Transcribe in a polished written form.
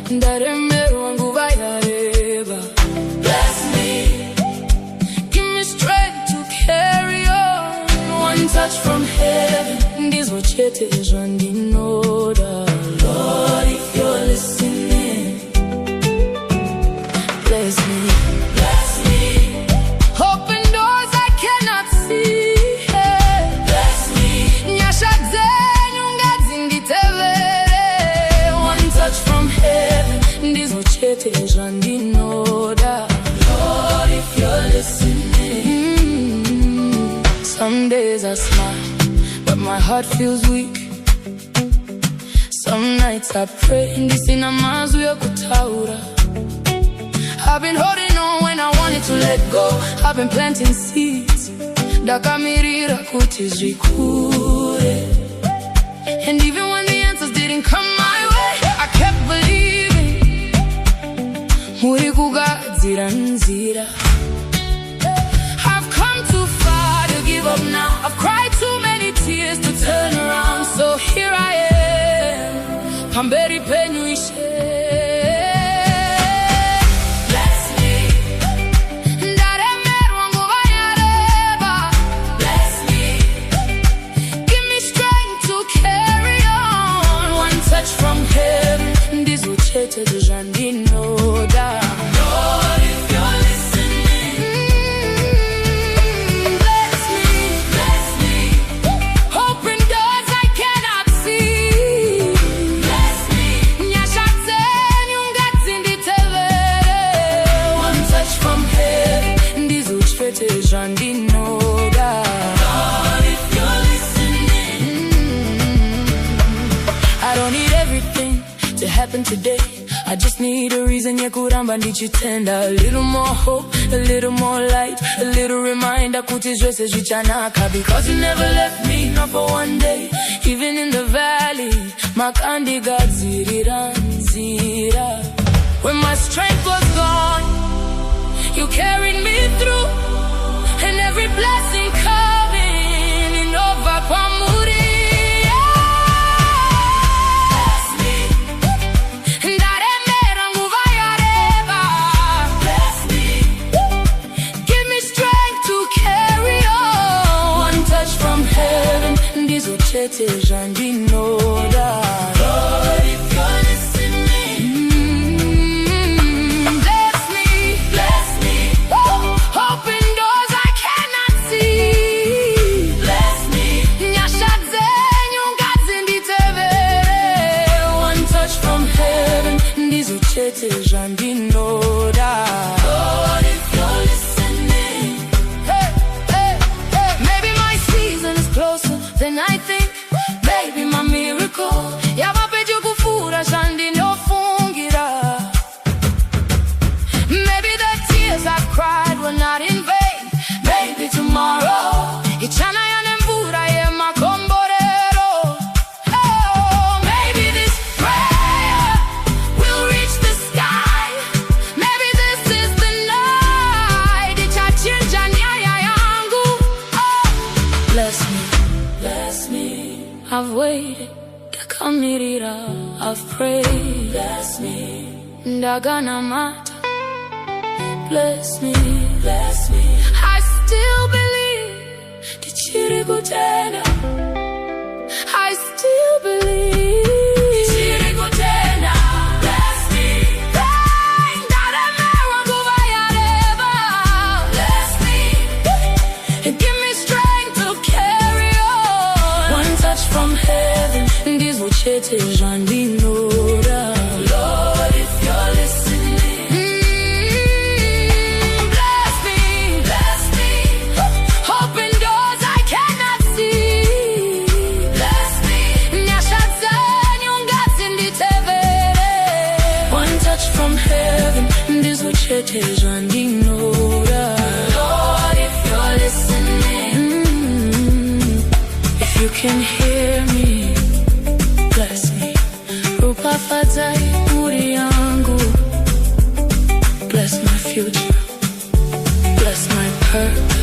Ndaremerwa Nguva Yareba. Bless me, give me strength to carry on. One touch from heaven, ndizochetezwa ndinoda. Lord, if you're listening, bless me, bless me. Open doors I cannot see. Bless me, nyashadzenyu ngadzinditevere. One touch from heaven, ndizochetezwa ndinoda. Lord, if you're listening. Some days I smile, but my heart feels weak. Some nights I pray, ndisina mazwi okutaura. I've been holding on when I wanted to let go. I've been planting seeds, ndakamirira kuti zvikure. And even when the answers didn't come my way, I kept believing. Muri kugadzira nzira. I've come too far to give up now. I've cried too many tears to turn around. So here I am, pamberi penyu ishe. Bless me, Ndaremerwa Nguva Yareba. Bless me, give me strength to carry on. One touch from heaven, ndizochetezwa ndinoda. Lord, if you're listening, bless me, bless me. Open doors I cannot see. Bless me, nyashadzenyu ngadzinditevere. One touch from heaven, ndizochetezwa ndinoda. Lord, if you're listening, I don't need everything to happen today. I just need a reason yekuramba ndichitenda. A little more hope, a little more light, a little reminder kuti zvese zvichanaka. Because you never left me, not for one day. Even in the valley, makandigadzirira nzira. When my strength was gone, you carried me through. And every blessing coming in over kwamuri. Ndaremerwa Nguva Yareba. Bless me, give me strength to carry on. One touch from heaven, ndizochetezwa ndinoda. Lord, if you're listening, bless me, bless me. Open doors I cannot see. Bless me, nyashadzenyu ngadzinditevere. One touch from heaven, ndizochetezwa ndinoda. Lord, if you're listening, hey, hey, hey. Maybe my season is closer than I think. Maybe my miracle yavapejo kufura shandinofungira. Maybe the tears I've cried were not in vain. Maybe tomorrow ichana yanemvura yemakomborero. Oh, maybe this prayer will reach the sky. Maybe this is the night ichachinja nyaya yangu. Oh, bless me, bless me. I've waited, ndakamirira. I've prayed. Bless me, ndaganamata. Bless me, bless me. I still believe tichiri kutenda. I still believe tichiri kutenda. Bless me, Ndaremerwa Nguva Yareba. Bless me, and give me strength to carry on. One touch from heaven, ndizochetezwa ndinoda. Lord, if you're listening, bless me, bless me. Open doors I cannot see. Bless me, nyashadzenyu ngadzinditevere. One touch from heaven, ndizochetezwa ndinoda. Lord, if you're listening, if you can hear me, bless me. Rupafadzai muri yangu. Bless my future, bless my purpose.